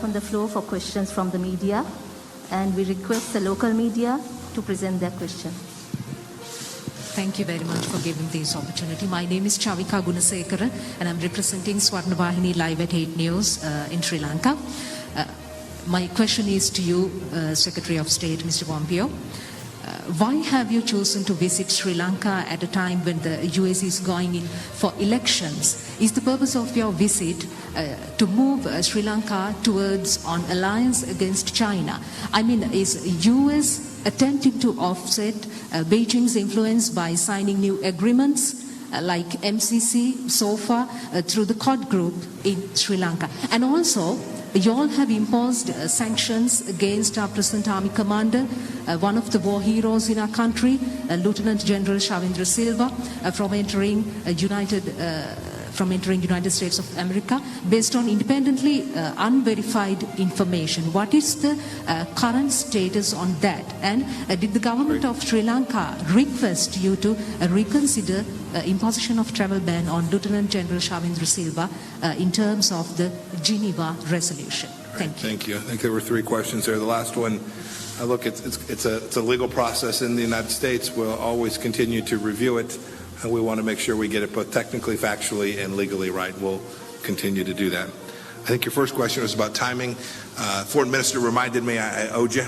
open the floor for questions from the media, and we request the local media to present their question. Thank you very much for giving this opportunity. My name is Chavika Gunasekara, and I'm representing Swarnavahini Live at 8 News in Sri Lanka. My question is to you, Secretary of State, Mr. Pompeo. Why have you chosen to visit Sri Lanka at a time when the US is going in for elections? Is the purpose of your visit to move Sri Lanka towards an alliance against China? I mean, is US attempting to offset Beijing's influence by signing new agreements like MCC, SOFA, through the Quad group in Sri Lanka? And also, you all have imposed sanctions against our present army commander, one of the war heroes in our country, Lieutenant General Shavindra Silva, from entering United States of America based on independently unverified information. What is the current status on that? And did the government of Sri Lanka request you to reconsider imposition of travel ban on Lieutenant General Shavindra Silva in terms of the Geneva resolution? Thank you. Thank you. I think there were 3 questions there. The last one, look, it's a legal process in the United States. We'll always continue to review it. And we want to make sure we get it both technically, factually, and legally right. We'll continue to do that. I think your first question was about timing. Foreign Minister reminded me I owed you.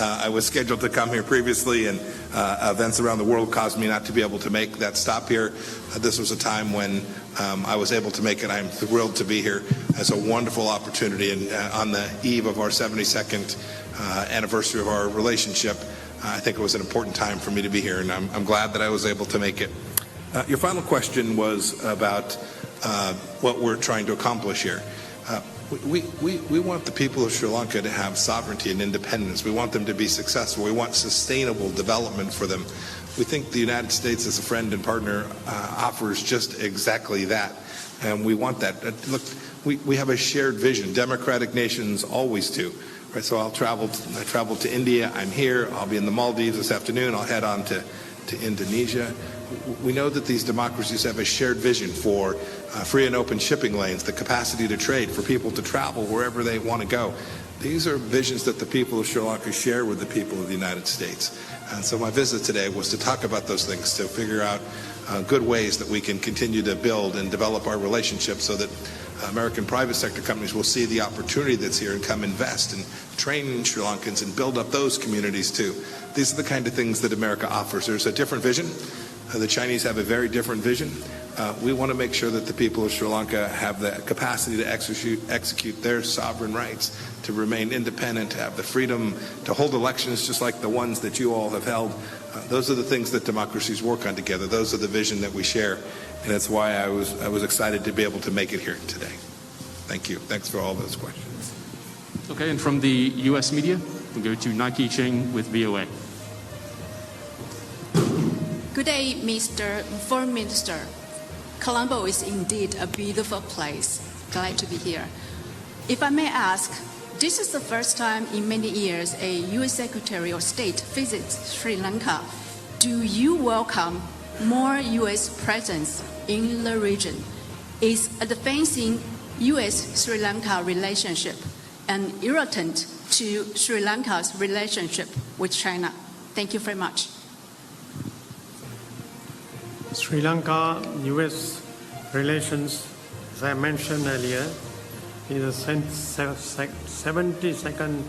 I was scheduled to come here previously, and events around the world caused me not to be able to make that stop here. This was a time when I was able to make it. I'm thrilled to be here. It's a wonderful opportunity, and on the eve of our 72nd anniversary of our relationship, I think it was an important time for me to be here, and I'm glad that I was able to make it. Your final question was about what we're trying to accomplish here. We want the people of Sri Lanka to have sovereignty and independence. We want them to be successful. We want sustainable development for them. We think the United States as a friend and partner offers just exactly that, and we want that. Look, we have a shared vision. Democratic nations always do. Right, so I traveled to India. I'm here. I'll be in the Maldives this afternoon. I'll head on to Indonesia. We know that these democracies have a shared vision for free and open shipping lanes, the capacity to trade, for people to travel wherever they want to go. These are visions that the people of Sri Lanka share with the people of the United States. And so my visit today was to talk about those things, to figure out good ways that we can continue to build and develop our relationship so that American private sector companies will see the opportunity that's here and come invest and train Sri Lankans and build up those communities too. These are the kind of things that America offers. There's a different vision. The Chinese have a very different vision. We want to make sure that the people of Sri Lanka have the capacity to execute their sovereign rights, to remain independent, to have the freedom to hold elections just like the ones that you all have held. Those are the things that democracies work on together. Those are the vision that we share. And that's why I was excited to be able to make it here today. Thank you. Thanks for all those questions. Okay, and from the U.S. media, we'll go to Nike Cheng with VOA. Good day, Mr. Foreign Minister. Colombo is indeed a beautiful place. Glad to be here. If I may ask, this is the first time in many years a U.S. Secretary of State visits Sri Lanka. Do you welcome more U.S. presence in the region? Is advancing U.S.-Sri Lanka relationship an irritant to Sri Lanka's relationship with China? Thank you very much. Sri Lanka-U.S. relations, as I mentioned earlier, is the 72nd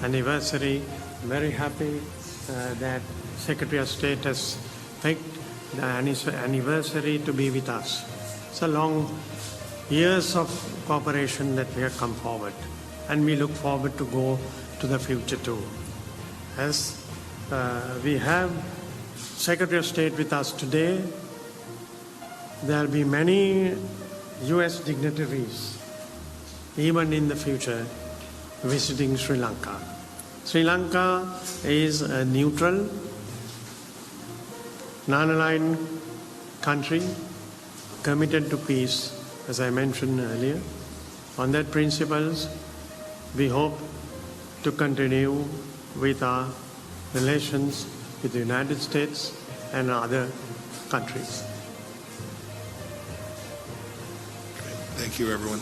anniversary. I'm very happy that Secretary of State has picked the anniversary to be with us. It's a long years of cooperation that we have come forward, and we look forward to go to the future too. As we have Secretary of State with us today, there will be many U.S. dignitaries, even in the future, visiting Sri Lanka. Sri Lanka is a neutral, non-aligned country committed to peace, as I mentioned earlier. On that principles, we hope to continue with our relations with the United States and other countries. Thank you, everyone.